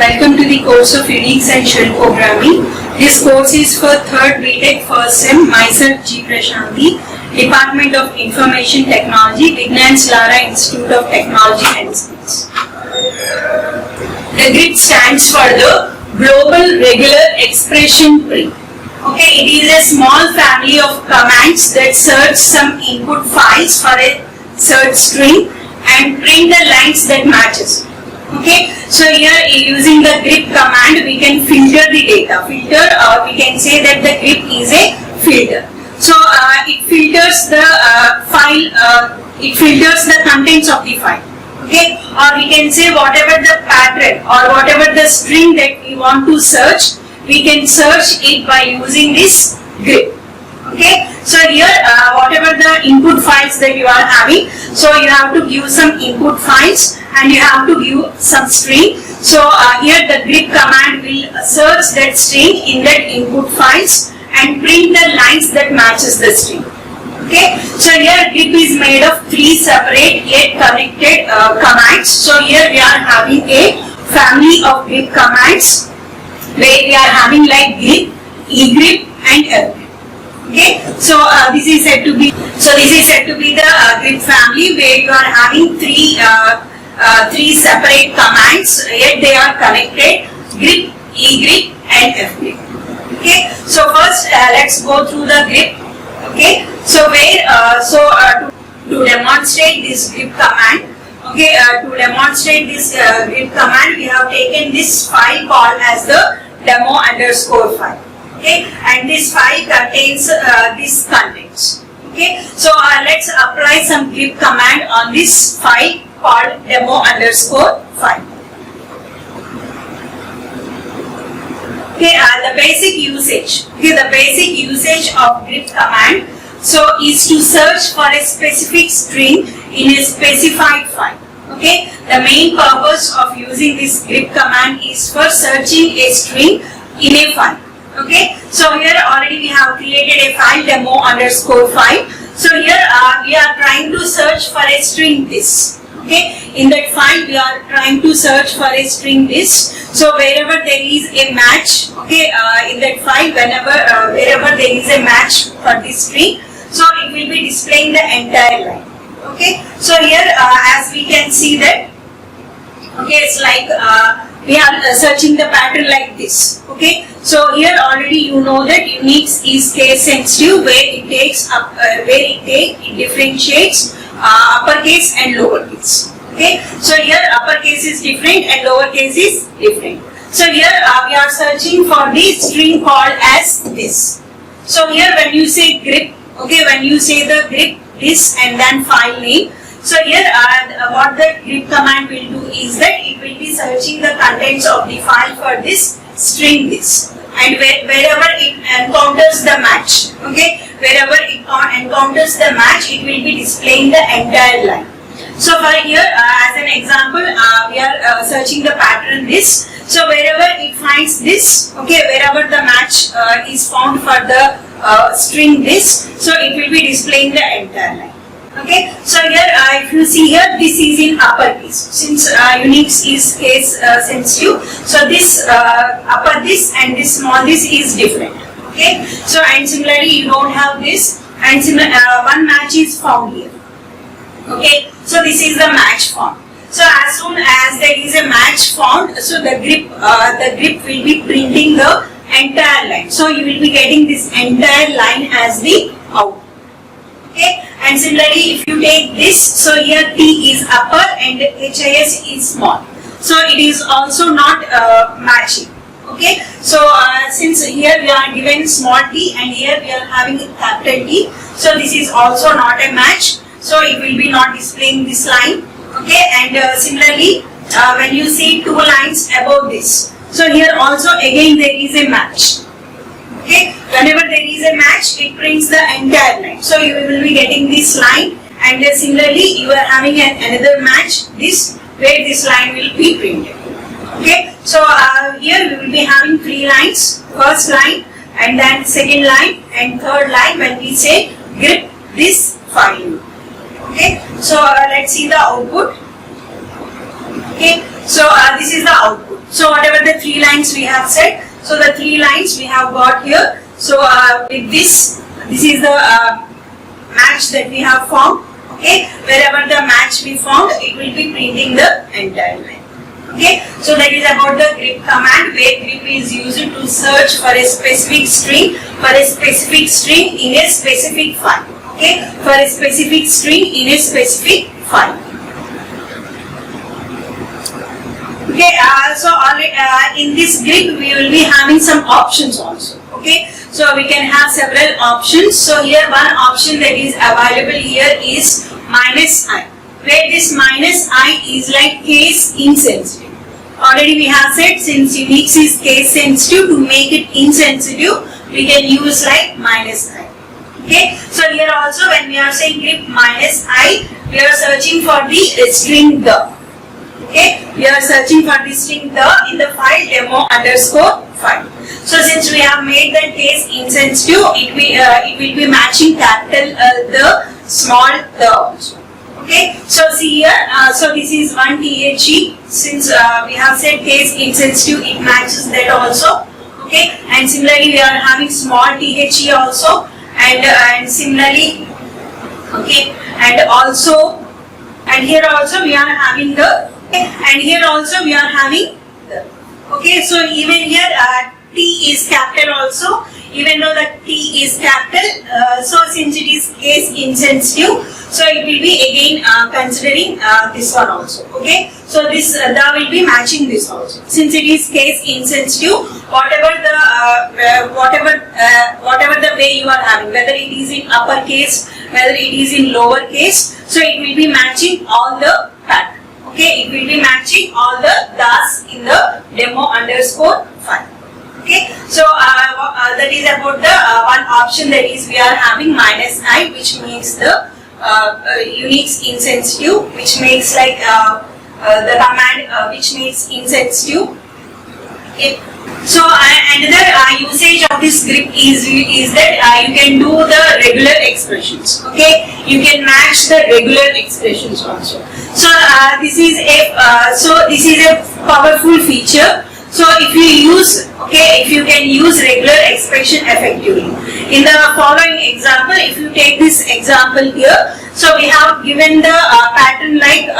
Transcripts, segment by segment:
Welcome to the course of Unix and Shell Programming. This course is for 3rd BTech first sem. Myself G. Prashanti, Department of Information Technology, Vignan's Lara Institute of Technology and Skills. The GRIP stands for the Global Regular Expression Tree. Okay, it is a small family of commands that search some input files for a search string and print the lines that matches. Okay, so here using the grep command we can filter the data. Filter, or we can say that the grep is a filter. So it filters the file, it filters the contents of the file. Okay, or we can say whatever the pattern or whatever the string that we want to search, we can search it by using this grep. Okay, so here whatever the input files that you are having, so you have to give some input files and you have to give some string. So here the grep command will search that string in that input files and print the lines that matches the string. Okay, so here grep is made of 3 separate yet connected commands. So here we are having a family of grep commands where we are having like grep, egrep and fgrep. Okay, so this is said to be the grep family where you are having three separate commands, yet they are connected: grep, egrep and fgrep. Okay, so first let's go through the grep. Okay, so where to demonstrate this grep command. Okay, to demonstrate this grep command, we have taken this file called as the demo_file. Okay, and this file contains these contents. Okay, so let's apply some grep command on this file called demo_file. Okay, the basic usage. Okay, the basic usage of grep command so is to search for a specific string in a specified file. Okay, the main purpose of using this grep command is for searching a string in a file. Okay, so here already we have created a file demo_file. So here we are trying to search for a string this. Okay, in that file we are trying to search for a string this. So wherever there is a match, okay, in that file, wherever there is a match for this string, so it will be displaying the entire line. Okay, so here as we can see that, okay, it's like we are searching the pattern like this. Okay, so here already you know that Unix is case sensitive, where it takes up, it differentiates uppercase and lowercase. Okay, so here uppercase is different and lowercase is different. So here we are searching for this string called as this. So here when you say grep, okay, when you say the grep this and then file name. So here what the grep command will do is that it will be searching the contents of the file for this string this, and wherever it encounters the match, okay, wherever it encounters the match, it will be displaying the entire line. So for here as an example we are searching the pattern this. So wherever it finds this, okay, wherever the match is found for the string this, so it will be displaying the entire line. Okay, so here if you see here, this is in uppercase since Unix is case sensitive. So this upper this and this small this is different. Okay, so and similarly you don't have this, and one match is found here. Okay, so this is the match found. So as soon as there is a match found, so the grep will be printing the entire line. So you will be getting this entire line as the output. Okay, and similarly if you take this, so here T is upper and HIS is small, so it is also not matching. Okay, so since here we are given small t and here we are having a capital T, so this is also not a match, so it will be not displaying this line. Okay, and similarly when you see 2 lines above this, so here also again there is a match. Okay, whenever there is a match, it prints the entire line. So you will be getting this line, and similarly you are having another match this, where this line will be printed. Okay, so here we will be having 3 lines, first line and then second line and third line when we say grep this file. Okay, so let's see the output. Okay, so this is the output. So whatever the 3 lines we have said, so the 3 lines we have got here. So with this is the match that we have formed. Okay, wherever the match we found, it will be printing the entire line. Okay, so that is about the grep command, where grep is used to search for a specific string, in a specific file. Okay, for a specific string in a specific file. Okay, so in this grep we will be having some options also. Okay, so we can have several options. So here one option that is available here is -i, where this -i is like case insensitive. Already we have said, since Unix is case sensitive, to make it insensitive we can use like -i. Okay, so here also when we are saying grep -i, we are searching for the string the. Okay, we are searching for the string the in the file demo_file. So since we have made that case insensitive, it will be matching capital the, small the also. Okay, so see here, so this is one THE. Since we have said case insensitive, it matches that also. Okay, and similarly we are having small THE also, and similarly, okay, and here also we are having the, and here also we are having the. Okay, so even here T is capital also, even though the T is capital, so since it is case insensitive, so it will be again considering this one also. Okay, so this the will be matching this also. Since it is case insensitive, whatever the way you are having, whether it is in uppercase, whether it is in lower case, so it will be matching all the pattern. Okay, it will be matching all the das in the demo_file. Okay, so that is about the one option, that is we are having -i, which means the Unix insensitive, which makes like the command which makes insensitive. Okay. So another usage of this grep is that you can do the regular expressions. Okay, you can match the regular expressions also. So this is a powerful feature. So if you use, if you can use regular expression effectively. In the following example, if you take this example here, so we have given the pattern like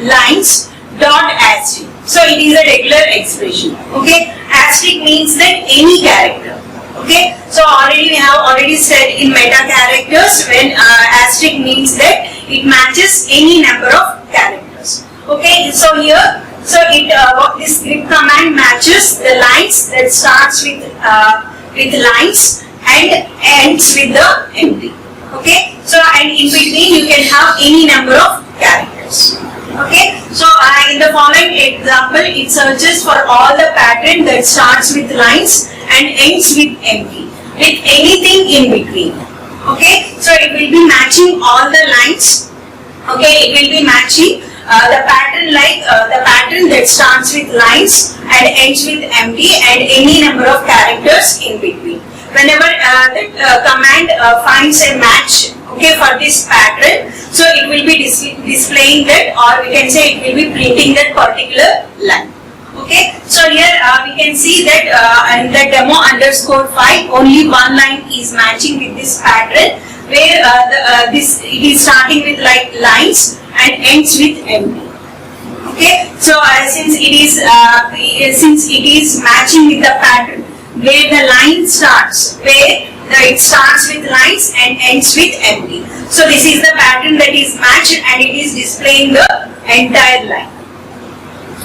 lines dot asterisk. So it is a regular expression. Okay, asterisk means that any character. Okay, so we have already said in meta characters, when asterisk means that it matches any number of characters. Okay, so here, this grep command matches the lines that starts with lines and ends with the empty. Okay, so and in between you can have any number of characters. Okay, so in the following example, it searches for all the pattern that starts with lines and ends with empty, with anything in between. Okay, so it will be matching all the lines. Okay, it will be matching the pattern like the pattern that starts with lines and ends with empty and any number of characters in between. Whenever the command finds a match, okay, for this pattern, so it will be displaying that, or we can say it will be printing that particular line. Okay, so here we can see that in the demo_file, only one line is matching with this pattern, where it is starting with like lines and ends with empty. Okay, so since it is matching with the pattern where the line starts, where it starts with lines and ends with empty. So this is the pattern that is matched, and it is displaying the entire line.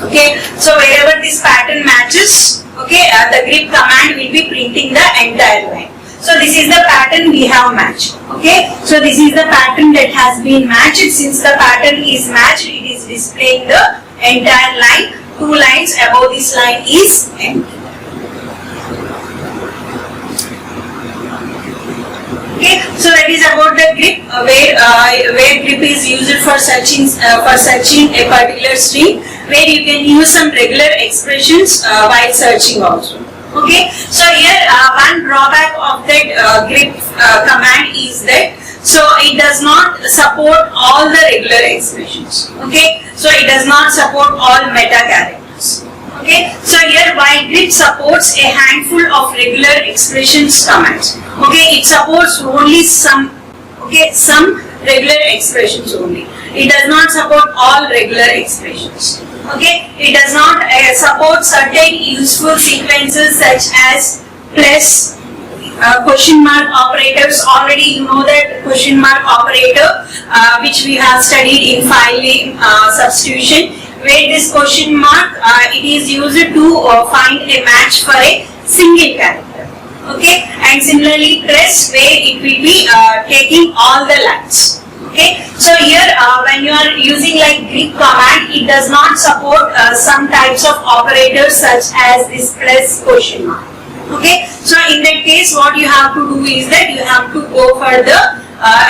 Okay, so wherever this pattern matches, okay, the grep command will be printing the entire line. So this is the pattern we have matched. Okay, so this is the pattern that has been matched. Since the pattern is matched, it is displaying the entire line. 2 lines above this line is empty. Okay, so that is about the grep, where grep is used for searching a particular string, where you can use some regular expressions while searching also. Okay, so here one drawback of that grep command is that, so it does not support all the regular expressions. Okay, so it does not support all meta characters. Okay, so here while grep supports a handful of regular expressions commands. Okay, it supports only some regular expressions only. It does not support all regular expressions. Okay, it does not support certain useful sequences such as plus, question mark operators. Already you know that question mark operator, which we have studied in file name substitution, where this question mark it is used to find a match for a single character. Okay, and similarly press, where it will be taking all the lines. Okay, so here when you are using like grep command, it does not support some types of operators such as this plus question mark. Okay, so in that case what you have to do is that you have to go for the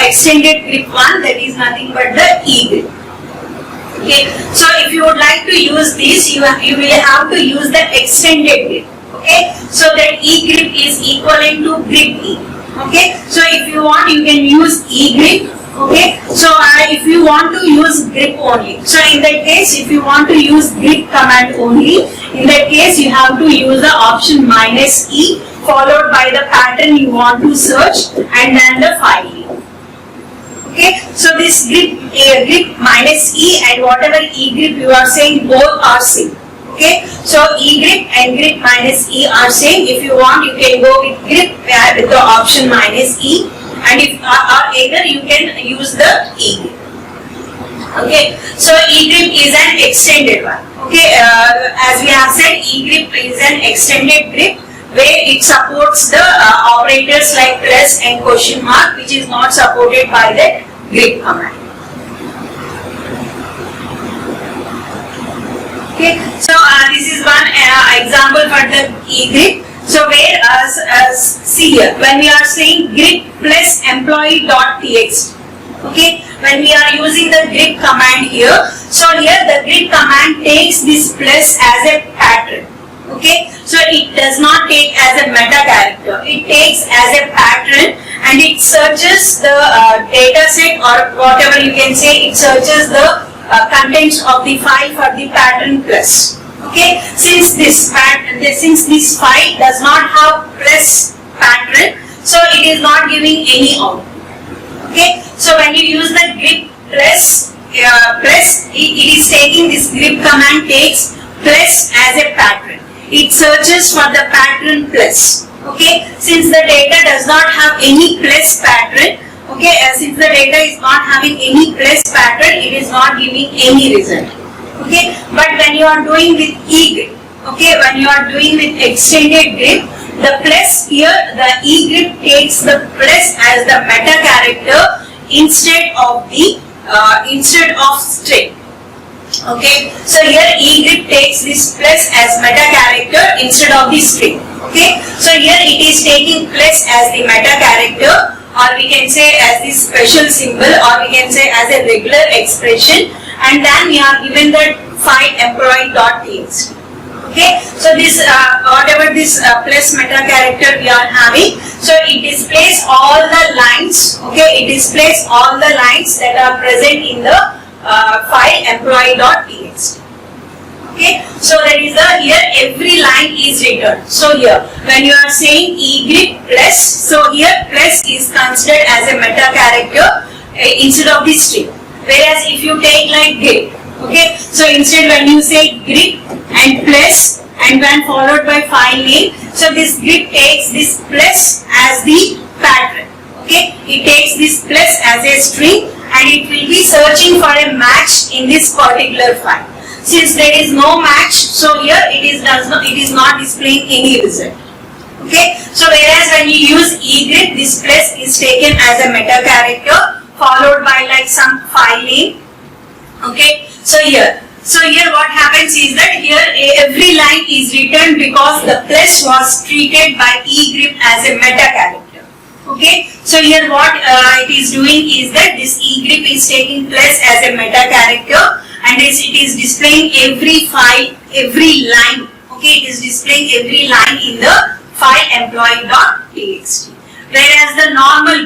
extended grep one, that is nothing but the egrep. Okay, so if you would like to use this, you will have to use the extended grep. Okay, so that egrep is equivalent to grep e. Okay, so if you want you can use egrep. Okay, so if you want to use grep only, so in that case if you want to use grep command only, in that case you have to use the option -e followed by the pattern you want to search and then the file name. Okay, so this grep -e and whatever egrep you are saying, both are same. Okay, so egrep and grep -e are same. If you want you can go with grep with the option -e. And if or either you can use the egrep. Okay, so egrep is an extended one. Okay, as we have said, egrep is an extended grep where it supports the operators like plus and question mark, which is not supported by the grep command. Okay, so this is one example for the egrep. So where see here, when we are saying grep plus employee.txt, okay, when we are using the grep command here, so here the grep command takes this plus as a pattern. Okay, so it does not take as a meta character, it takes as a pattern and it searches the data set or whatever you can say, it searches the contents of the file for the pattern plus. Okay, since this file does not have plus pattern, so it is not giving any output. Okay, so when you use the grep plus, it is taking this grep command takes plus as a pattern. It searches for the pattern plus. Okay, since the data does not have any plus pattern, okay, since the data is not having any plus pattern, it is not giving any result. Okay, but when you are doing with egrep, okay, when you are doing with extended grep, the plus here, the egrep takes the plus as the meta character instead of string. Okay, so here egrep takes this plus as meta character instead of the string. Okay, so here it is taking plus as the meta character, or we can say as the special symbol, or we can say as a regular expression, and then we are given the file employee.txt. Okay, so this whatever this plus meta character we are having, so it displays all the lines. Okay, it displays all the lines that are present in the file employee.txt. Okay, so that is here every line is written. So here when you are saying egrep plus, so here plus is considered as a meta character instead of the string. Whereas if you take like grep, okay, so instead when you say grep and plus and then followed by file name, so this grep takes this plus as the pattern. Okay, it takes this plus as a string and it will be searching for a match in this particular file. Since there is no match, so here it is not displaying any result. Okay, so whereas when you use egrep, this plus is taken as a meta character followed by like some file name. Okay, so here what happens is that here every line is written because the plus was treated by egrep as a meta character. Okay, so here what it is doing is that this egrep is taking plus as a meta character and it is displaying every file, every line. Okay, it is displaying every line in the file employee.txt. Whereas the normal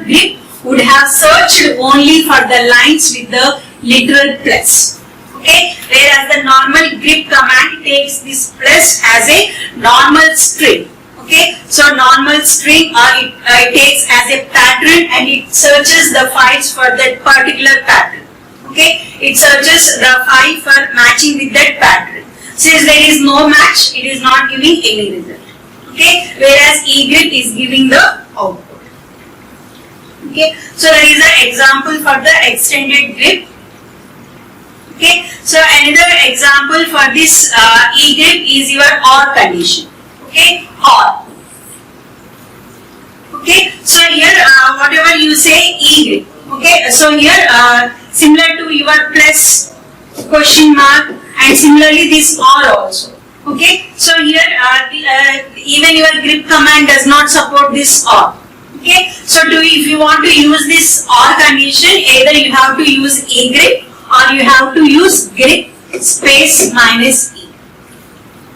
grep would have searched only for the lines with the literal plus. Okay, whereas the normal grep command takes this plus as a normal string. Okay, so normal string it takes as a pattern and it searches the files for that particular pattern. Okay, it searches the file for matching with that pattern. Since there is no match, it is not giving any result. Okay, whereas egrep is giving the output. Okay, so that is an example for the extended grep. Okay, so another example for this egrep is your OR condition. Okay, OR. Okay, so here whatever you say egrep. Okay, so here similar to your plus question mark and similarly this OR also. Okay, so here even your grep command does not support this OR. Okay, so if you want to use this OR condition, either you have to use egrep or you have to use grep space minus e.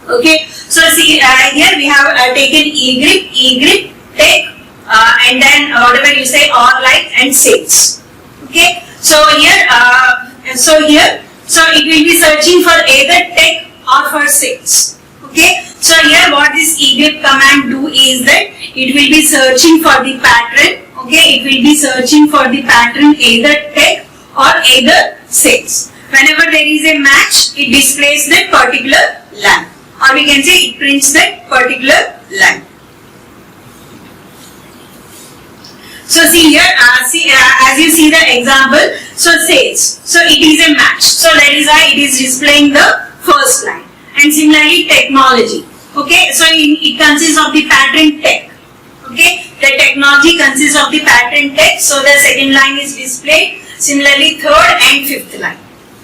Okay, so see here we have taken egrep, take and then whatever you say OR like and sales. Okay, so here so it will be searching for either take or for sales. Okay, so here what this egrep command do is that it will be searching for the pattern. Okay, it will be searching for the pattern either take or either sales. Whenever there is a match, it displays that particular line, or we can say it prints that particular line. So see here, as you see the example, so sales, so it is a match, so that is why it is displaying the first line. And similarly technology, okay, so it consists of the pattern tech. Okay, the technology consists of the pattern tech, so the second line is displayed, similarly third and fifth line.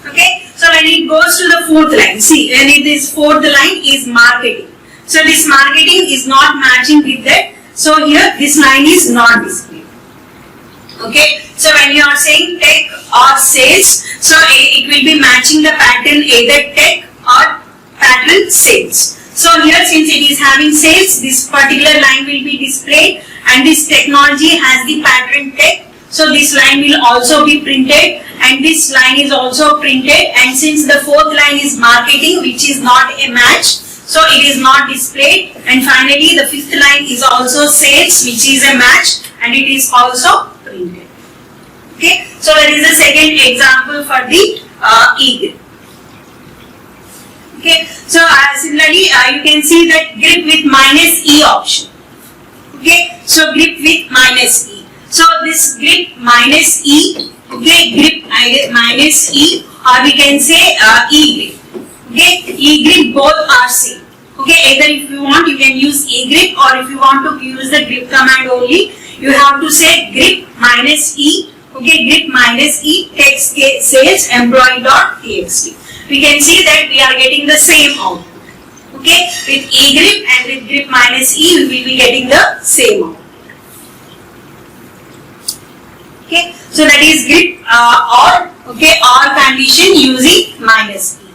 Okay, so when it goes to the fourth line, see when it is fourth line is marketing, so this marketing is not matching with that, so here this line is not displayed. Okay, so when you are saying tech or sales, so it will be matching the pattern either tech or pattern sales. So here since it is having sales, this particular line will be displayed, and this technology has the pattern tech, so this line will also be printed and this line is also printed, and since the fourth line is marketing which is not a match, so it is not displayed, and finally the fifth line is also sales which is a match and it is also printed. Okay, so that is the second example for the egrep. Okay, so similarly you can see that grep with minus e option. Okay, so grep with minus e. So this grep minus e, okay, grep minus e, or we can say egrep. Okay, egrep both are same. Okay, either if you want you can use egrep, or if you want to use the grep command only, you have to say grep minus e. Okay, grep minus e text sales employee.txt. We can see that we are getting the same output. Okay, with egrep and with grep minus e we will be getting the same output. Okay, so that is grep OR. Okay, OR condition using minus e.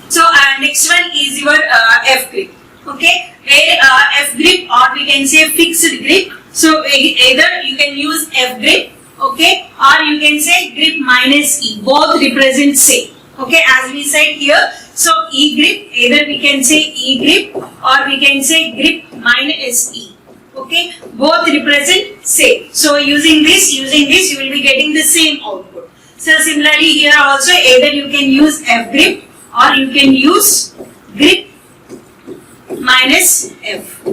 So next one is your fgrep. Okay, where fgrep, or we can say fixed grep. So either you can use fgrep, okay, or you can say grep minus e. Both represent same. Okay, as we said here, so egrep, either we can say egrep or we can say grep minus e. Okay, both represent same. So using this you will be getting the same output. So similarly here also either you can use fgrep or you can use grep minus f.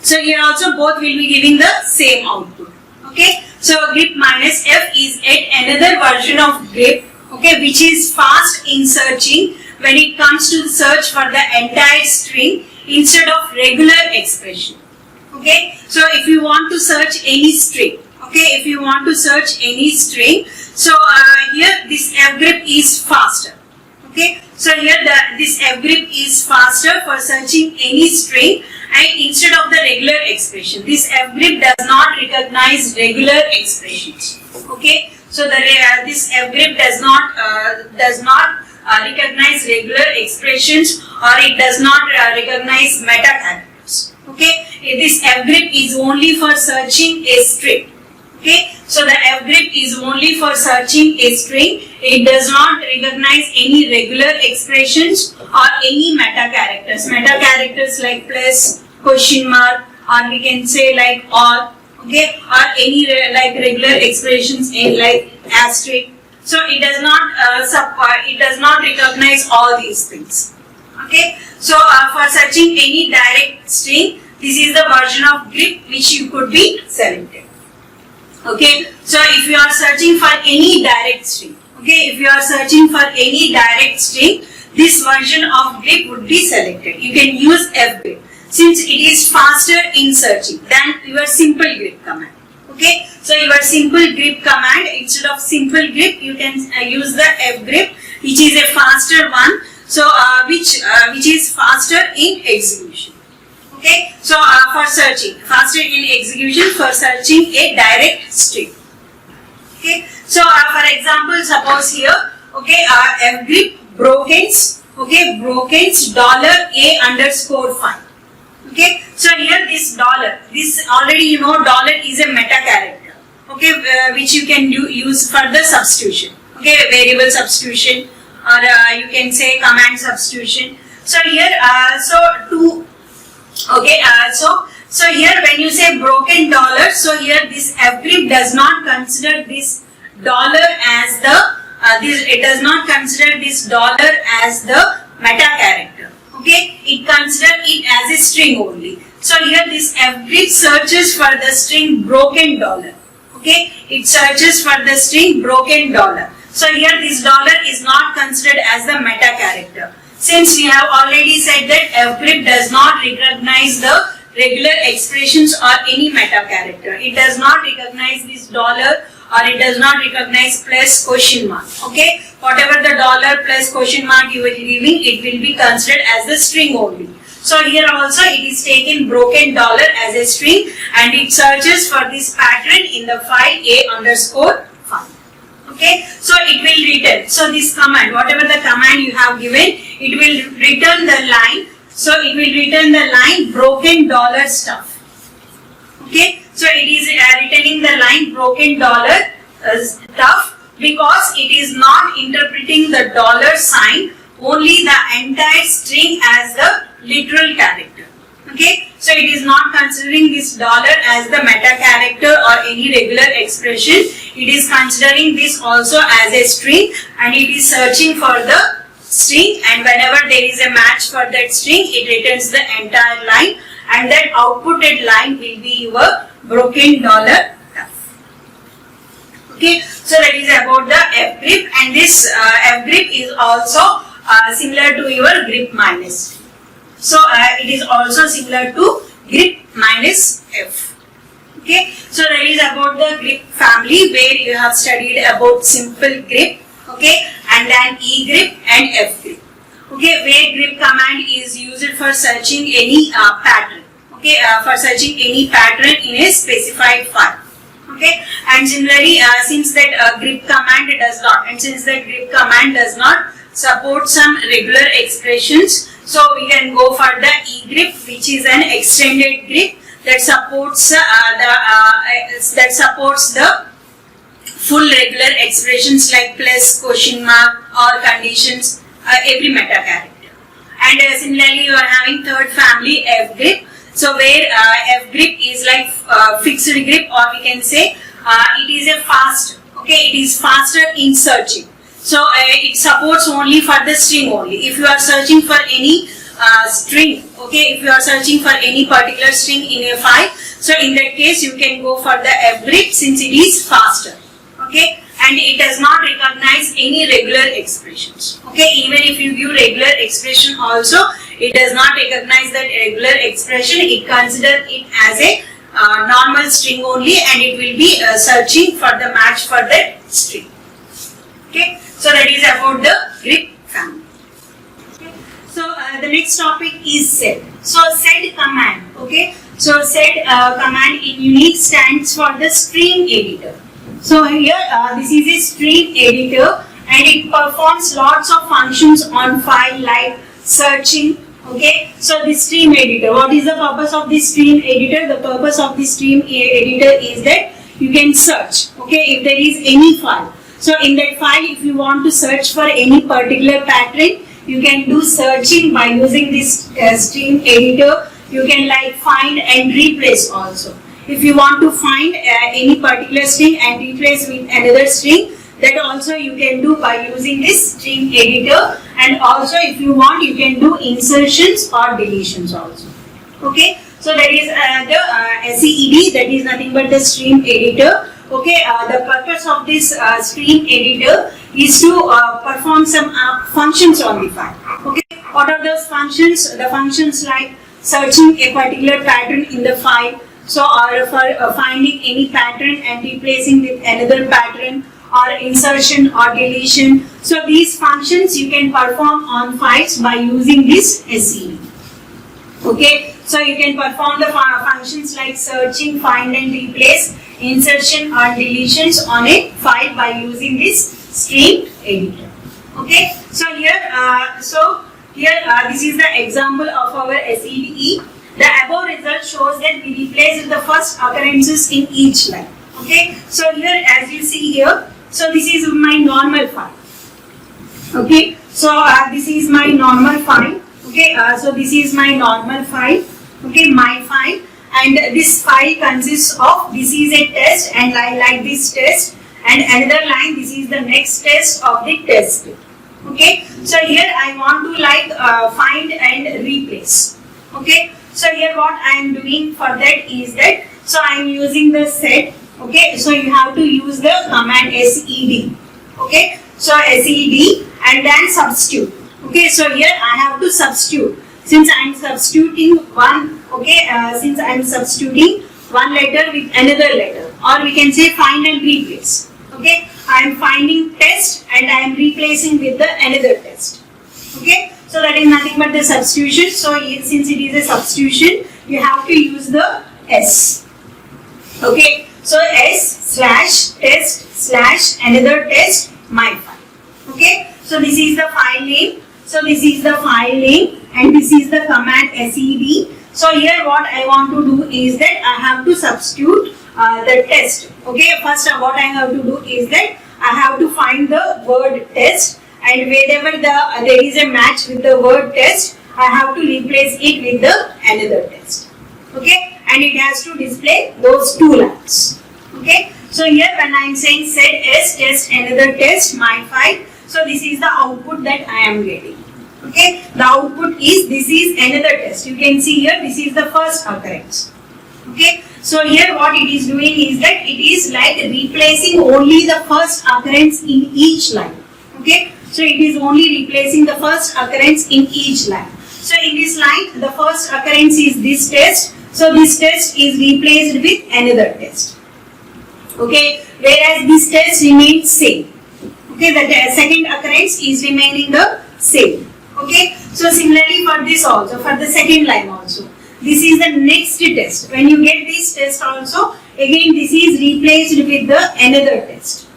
So here also both will be giving the same output. Okay, so grep minus f is yet another version of grep, okay, which is fast in searching when it comes to search for the entire string instead of regular expression. Okay, so if you want to search any string, okay, if you want to search any string, so here this fgrep is faster. Okay, so here this fgrep is faster for searching any string, and instead of the regular expression, this fgrep does not recognize regular expressions. Okay, so this fgrep does not recognize regular expressions, or it does not recognize meta characters. Okay, this fgrep is only for searching a string. Okay, so the fgrep is only for searching a string. It does not recognize any regular expressions or any meta characters. Meta characters like plus, question mark, or we can say like or, okay, or any like regular expressions in like asterisk. So it does not recognize all these things. Okay, so for searching any direct string, this is the version of grep which you could be selected. Okay, so if you are searching for any direct string, okay, if you are searching for any direct string, this version of grep would be selected. You can use fgrep since it is faster in searching than your simple grep command. Okay, so your simple grep command, instead of simple grep, you can use the fgrep, which is a faster one. So which is faster in execution. Okay, so for searching, faster in execution for searching a direct string. Okay, so for example, suppose here, okay, fgrep brokens, okay, brokens $a_5. Okay, so here this dollar, this already you know dollar is a meta character. Okay, which you can use for the substitution. Okay, variable substitution, or you can say command substitution. So here, so here when you say broken dollar, so here this fgrep does not consider this dollar as the it does not consider this dollar as the meta character. Okay, it considers it as a string only. So here this fgrep searches for the string broken dollar. Okay, it searches for the string broken dollar. So here this dollar is not considered as the meta character. Since we have already said that fgrep does not recognize the regular expressions or any meta character. It does not recognize this dollar, or it does not recognize plus question mark. Okay, whatever the dollar plus question mark you are giving, it will be considered as the string only. So here also it is taken broken dollar as a string, and it searches for this pattern in the file a_file. Okay, so it will return. So this command, whatever the command you have given, it will return the line. So it will return the line broken dollar stuff. Okay, so it is returning the line broken dollar stuff, because it is not interpreting the dollar sign, only the entire string as the literal character. Okay, so it is not considering this dollar as the meta character or any regular expression. It is considering this also as a string, and it is searching for the string, and whenever there is a match for that string, it returns the entire line, and that outputted line will be your broken dollar stuff. Okay, so that is about the fgrep, and this fgrep is also similar to your grep minus. So it is also similar to grep minus f. Okay, so that is about the grep family, where you have studied about simple grep, okay, and then egrep and fgrep. Okay, where grep command is used for searching any pattern. Okay, for searching any pattern in a specified file. Okay, and similarly, since that grep command does not, and since that grep command does not support some regular expressions, so we can go for the egrep, which is an extended grep that supports the full regular expressions like plus, question mark, or conditions, every meta character. And similarly, you are having third family fgrep. So where fgrep is like fixed grep, or we can say it is a fast. Okay, it is faster in searching. So it supports only for the string only. If you are searching for any string, okay, if you are searching for any particular string in a file, so in that case you can go for the fgrep, since it is faster. Okay, and it does not recognize any regular expressions. Okay, even if you give regular expression also, it does not recognize that regular expression. It considers it as a normal string only, and it will be searching for the match for that string. Okay, so that is about the grep family. Okay. So the next topic is set. So set command. Okay, so set command in Unix stands for the stream editor. So here this is a stream editor, and it performs lots of functions on file like searching. Okay, so the stream editor, what is the purpose of this stream editor? The purpose of the stream editor is that you can search. Okay, if there is any file. So in that file, if you want to search for any particular pattern, you can do searching by using this string editor. You can like find and replace also. If you want to find any particular string and replace with another string, that also you can do by using this string editor. And also if you want, you can do insertions or deletions also. Okay, so that is the SEED, that is nothing but the stream editor. Okay, the purpose of this stream editor is to perform some functions on the file. Okay, what are those functions? The functions like searching a particular pattern in the file, so or for finding any pattern and replacing with another pattern, or insertion or deletion. So these functions you can perform on files by using this SEED. Okay, so you can perform the functions like searching, find and replace, insertion or deletions on a file by using this stream editor. Okay, so here this is the example of our SEED. The above result shows that we replace the first occurrences in each line. Okay, so here as you see here, so this is my normal file. Okay, so this is my normal file. Okay, so this is my normal file. Okay, my file, and this file consists of, this is a test and like this test, and another line, this is the next test of the test. Okay, so here I want to like find and replace. Okay, so here what I am doing for that is that, so I am using the set. Okay, so you have to use the command SEED. Okay, so SEED and then substitute. Okay, so here I have to substitute. Since I am substituting one, okay, since I am substituting one letter with another letter, or we can say find and replace. Okay, I am finding test and I am replacing with the another test. Okay, so that is nothing but the substitution. So since it is a substitution, you have to use the S. Okay, so S/test/another test my file. Okay, so this is the file name. So this is the file name and this is the command SEED. So here what I want to do is that I have to substitute the test. Okay, first what I have to do is that I have to find the word test, and wherever there is a match with the word test, I have to replace it with the another test. Okay, and it has to display those two lines. Okay, so here when I am saying set S test another test my file, so this is the output that I am getting. Okay, the output is, this is another test. You can see here, this is the first occurrence. Okay, so here what it is doing is that it is like replacing only the first occurrence in each line. Okay, so it is only replacing the first occurrence in each line. So in this line, the first occurrence is this test. So this test is replaced with another test. Okay, whereas this test remains same. Okay, the second occurrence is remaining the same. Okay, so similarly for this also, for the second line also, this is the next test. When you get this test also, again this is replaced with the another test.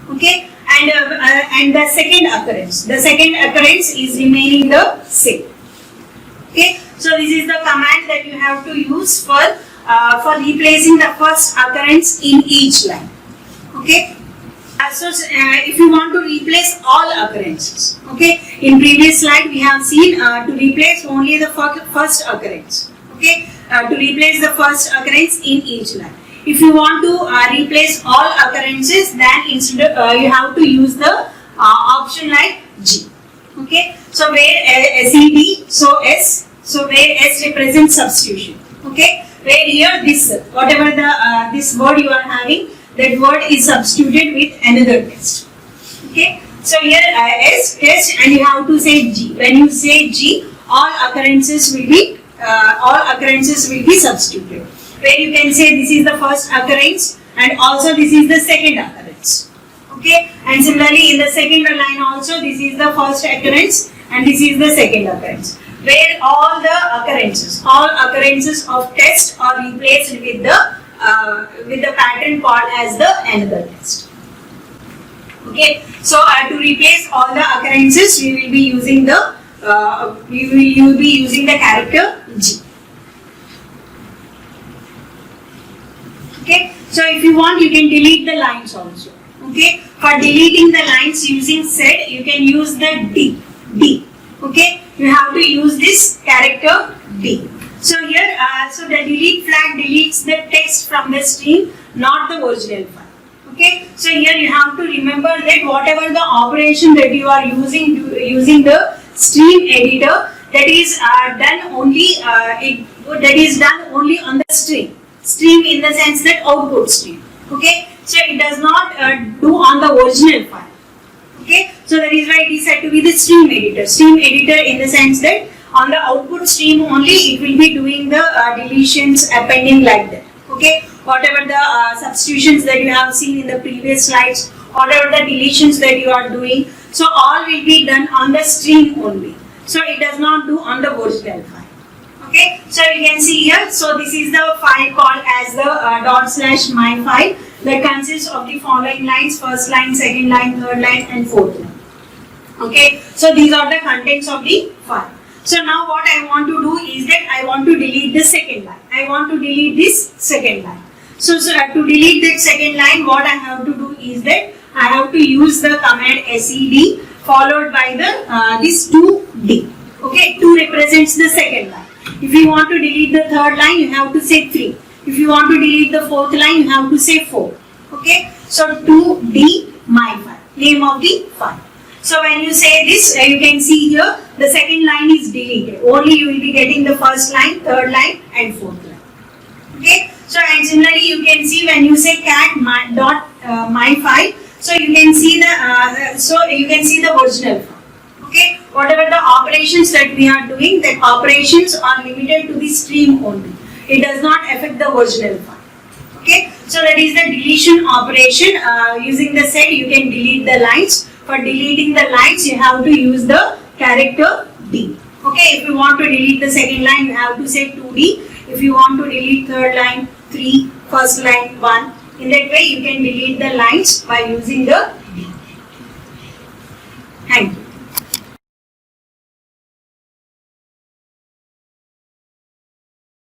Okay, and the second occurrence is remaining the same. Okay, so this is the command that you have to use for replacing the first occurrence in each line. Okay, so if you want to replace all occurrences, okay, in previous slide we have seen to replace only the first occurrence. Okay, to replace the first occurrence in each line. If you want to replace all occurrences, then instead you have to use the option like G. Okay, so where SED, so S, so where S represents substitution. Okay, where here this, whatever the this word you are having, that word is substituted with another test. Okay, so here S test and you have to say G. When you say G, all occurrences will be substituted. Where you can say this is the first occurrence and also this is the second occurrence. Okay, and similarly in the second line also this is the first occurrence and this is the second occurrence. Where all occurrences of test are replaced with the pattern called as the another test. Okay, so to replace all the occurrences, we will be using the you will be using the character G. Okay, So if you want, you can delete the lines also. Okay, for deleting the lines using set, you can use the D. Okay, you have to use this character D. So here, so the delete flag deletes the text from the string, not the original file. Okay, so here you have to remember that whatever the operation that you are using the stream editor, that is done only on the stream. Stream in the sense that output stream. Okay, so it does not do on the original file. Okay, so that is why it is said to be the stream editor. Stream editor in the sense that on the output stream only it will be doing the deletions, appending like that. Okay, whatever the substitutions that you have seen in the previous slides, whatever the deletions that you are doing, so all will be done on the stream only. So it does not do on the original file. Okay, so you can see here, so this is the file called as the ./my file that consists of the following lines: first line, second line, third line and fourth line. Okay, so these are the contents of the file. So now what I want to do is that I want to delete the second line. I want to delete this second line. So to delete that second line, what I have to do is that I have to use the command sed followed by the this 2d. Okay, 2 represents the second line. If you want to delete the third line, you have to say 3. If you want to delete the fourth line, you have to say 4. Okay, so 2d my file, name of the file. So when you say this, you can see here the second line is deleted. Only you will be getting the first line, third line and fourth line. Okay, so and similarly you can see when you say cat my file, so you can see the original file. Okay, whatever the operations that we are doing, that operations are limited to the stream only. It does not affect the original file. Okay, so that is the deletion operation. Using the set, you can delete the lines. For deleting the lines, you have to use the character D. Okay, if you want to delete the second line, you have to say 2D. If you want to delete third line, 3, first line, 1. In that way, you can delete the lines by using the D. Thank you.